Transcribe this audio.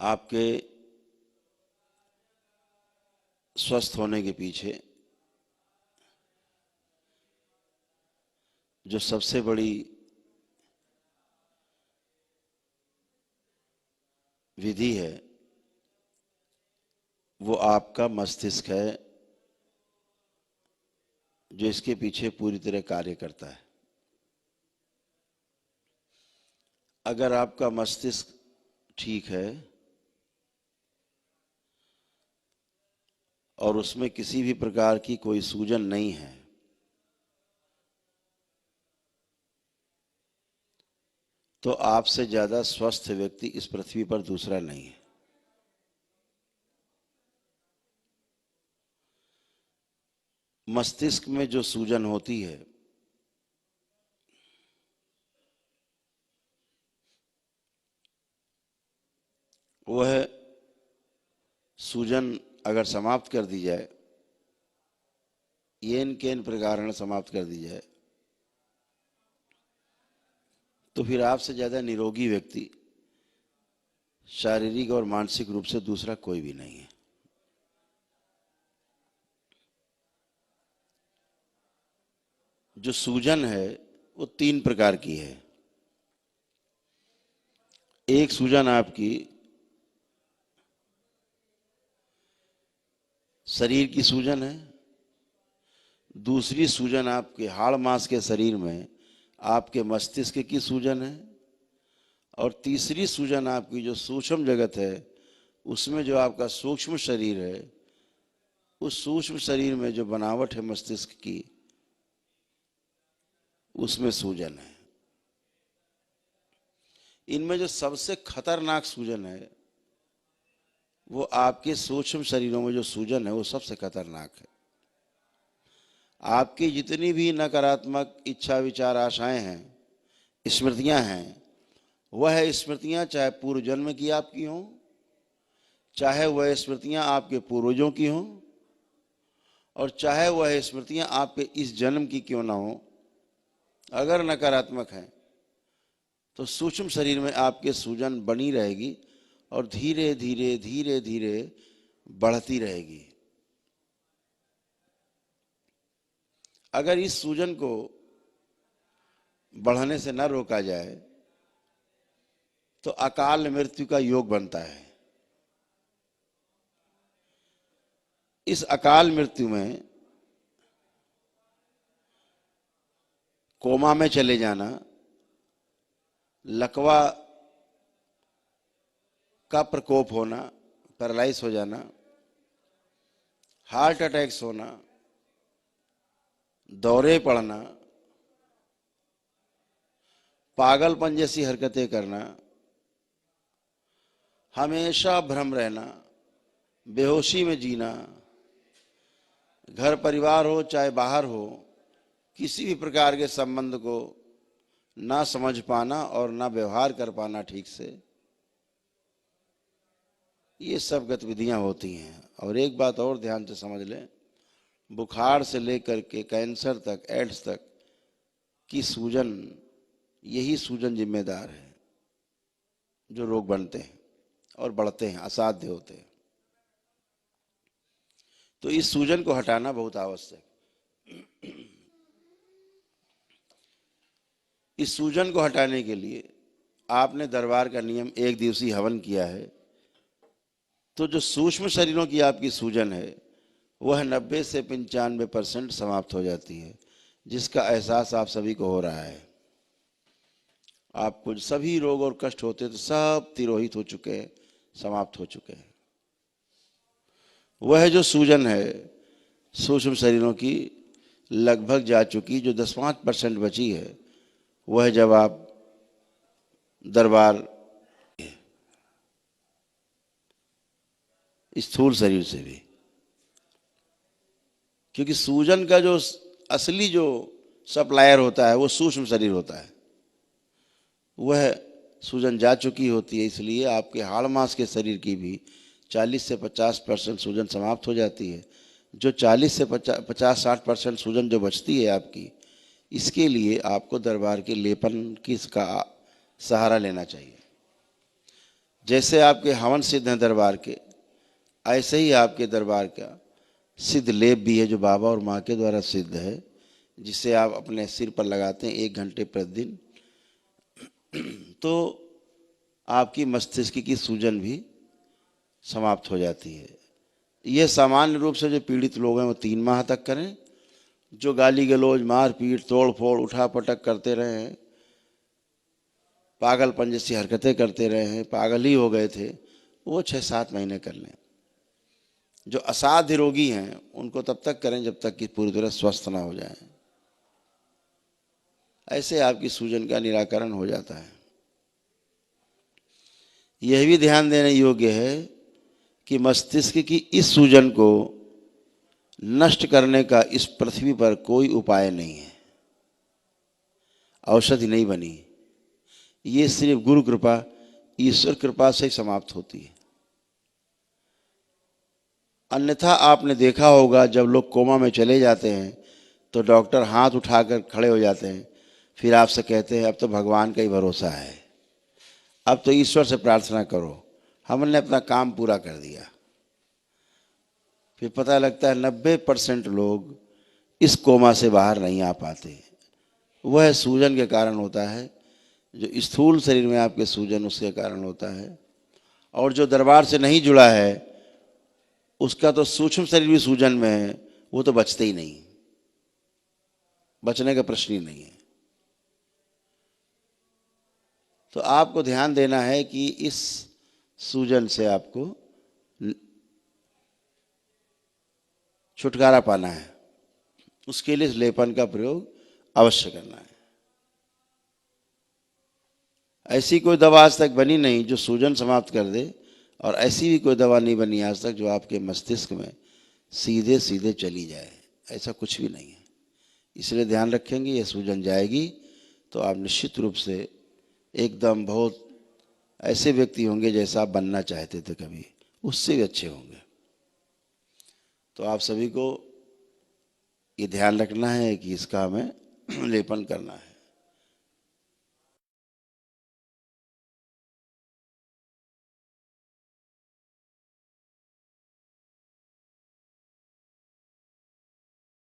आपके स्वस्थ होने के पीछे जो सबसे बड़ी विधि है वो आपका मस्तिष्क है, जो इसके पीछे पूरी तरह कार्य करता है। अगर आपका मस्तिष्क ठीक है और उसमें किसी भी प्रकार की कोई सूजन नहीं है, तो आपसे ज्यादा स्वस्थ व्यक्ति इस पृथ्वी पर दूसरा नहीं है। मस्तिष्क में जो सूजन होती है वह सूजन अगर समाप्त कर दी जाए, येन केन प्रकारण समाप्त कर दी जाए, तो फिर आपसे ज्यादा निरोगी व्यक्ति शारीरिक और मानसिक रूप से दूसरा कोई भी नहीं है। जो सूजन है वो 3 प्रकार की है। एक सूजन आपकी शरीर की सूजन है, दूसरी सूजन आपके हाड़ मांस के शरीर में आपके मस्तिष्क की सूजन है, और तीसरी सूजन आपकी जो सूक्ष्म जगत है उसमें जो आपका सूक्ष्म शरीर है, उस सूक्ष्म शरीर में जो बनावट है मस्तिष्क की, उसमें सूजन है। इनमें जो सबसे खतरनाक सूजन है वो आपके सूक्ष्म शरीरों में जो सूजन है वो सबसे खतरनाक है। आपकी जितनी भी नकारात्मक इच्छा विचार आशाएं हैं, स्मृतियां हैं, वह स्मृतियां चाहे पूर्व जन्म की आपकी हों, चाहे वह स्मृतियां आपके पूर्वजों की हों, और चाहे वह स्मृतियां आपके इस जन्म की क्यों ना हो, अगर नकारात्मक है तो सूक्ष्म शरीर में आपके सूजन बनी रहेगी और धीरे धीरे धीरे धीरे बढ़ती रहेगी। अगर इस सूजन को बढ़ने से न रोका जाए तो अकाल मृत्यु का योग बनता है। इस अकाल मृत्यु में कोमा में चले जाना, लकवा का प्रकोप होना, पैरालाइज हो जाना, हार्ट अटैक्स होना, दौरे पड़ना, पागलपन जैसी हरकतें करना, हमेशा भ्रम रहना, बेहोशी में जीना, घर परिवार हो चाहे बाहर हो, किसी भी प्रकार के संबंध को ना समझ पाना और ना व्यवहार कर पाना ठीक से, ये सब गतिविधियां होती हैं। और एक बात और ध्यान से समझ लें, बुखार से लेकर के कैंसर तक, एड्स तक की सूजन, यही सूजन जिम्मेदार है जो रोग बनते हैं और बढ़ते हैं, असाध्य होते हैं। तो इस सूजन को हटाना बहुत आवश्यक। इस सूजन को हटाने के लिए आपने दरबार का नियम 1 दिवसीय हवन किया है, तो जो सूक्ष्म शरीरों की आपकी सूजन है वह 90 से 95% समाप्त हो जाती है, जिसका एहसास आप सभी को हो रहा है। आपको सभी रोग और कष्ट होते तो सब तिरोहित हो चुके हैं, समाप्त हो चुके हैं। वह जो सूजन है सूक्ष्म शरीरों की लगभग जा चुकी, जो 10-5% बची है, वह जब आप दरबार स्थूल शरीर से भी, क्योंकि सूजन का जो असली जो सप्लायर होता है वो सूक्ष्म शरीर होता है, वह सूजन जा चुकी होती है। इसलिए आपके हाड़ मांस के शरीर की भी 40 से 50% सूजन समाप्त हो जाती है। जो 40 से 50-60% सूजन जो बचती है आपकी, इसके लिए आपको दरबार के लेपन की का सहारा लेना चाहिए। जैसे आपके हवन सिद्ध हैं दरबार के, ऐसे ही आपके दरबार का सिद्ध लेप भी है जो बाबा और माँ के द्वारा सिद्ध है, जिसे आप अपने सिर पर लगाते हैं 1 घंटे प्रतिदिन, तो आपकी मस्तिष्क की सूजन भी समाप्त हो जाती है। यह सामान्य रूप से जो पीड़ित लोग हैं वो 3 माह तक करें। जो गाली गलौज, मारपीट, तोड़ फोड़, उठा पटक करते रहे हैं, पागलपन जैसी हरकतें करते रहे हैं, पागल ही हो गए थे, वो 6-7 महीने कर लें। जो असाध्य रोगी हैं उनको तब तक करें जब तक कि पूरी तरह स्वस्थ ना हो जाए। ऐसे आपकी सूजन का निराकरण हो जाता है। यह भी ध्यान देने योग्य है कि मस्तिष्क की इस सूजन को नष्ट करने का इस पृथ्वी पर कोई उपाय नहीं है, औषधि नहीं बनी। ये सिर्फ गुरु कृपा, ईश्वर कृपा से ही समाप्त होती है। अन्यथा आपने देखा होगा जब लोग कोमा में चले जाते हैं तो डॉक्टर हाथ उठाकर खड़े हो जाते हैं, फिर आपसे कहते हैं अब तो भगवान का ही भरोसा है, अब तो ईश्वर से प्रार्थना करो, हमने अपना काम पूरा कर दिया। फिर पता लगता है 90% लोग इस कोमा से बाहर नहीं आ पाते। वह सूजन के कारण होता है, जो स्थूल शरीर में आपके सूजन उसके कारण होता है। और जो दरबार से नहीं जुड़ा है उसका तो सूक्ष्म शरीर भी सूजन में है, वो तो बचते ही नहीं, बचने का प्रश्न ही नहीं है। तो आपको ध्यान देना है कि इस सूजन से आपको छुटकारा पाना है, उसके लिए इस लेपन का प्रयोग अवश्य करना है। ऐसी कोई दवा आज तक बनी नहीं जो सूजन समाप्त कर दे, और ऐसी भी कोई दवा नहीं बनी आज तक जो आपके मस्तिष्क में सीधे सीधे चली जाए, ऐसा कुछ भी नहीं है। इसलिए ध्यान रखेंगे, ये सूजन जाएगी तो आप निश्चित रूप से एकदम बहुत ऐसे व्यक्ति होंगे जैसा आप बनना चाहते थे कभी, उससे भी अच्छे होंगे। तो आप सभी को ये ध्यान रखना है कि इसका हमें लेपन करना है।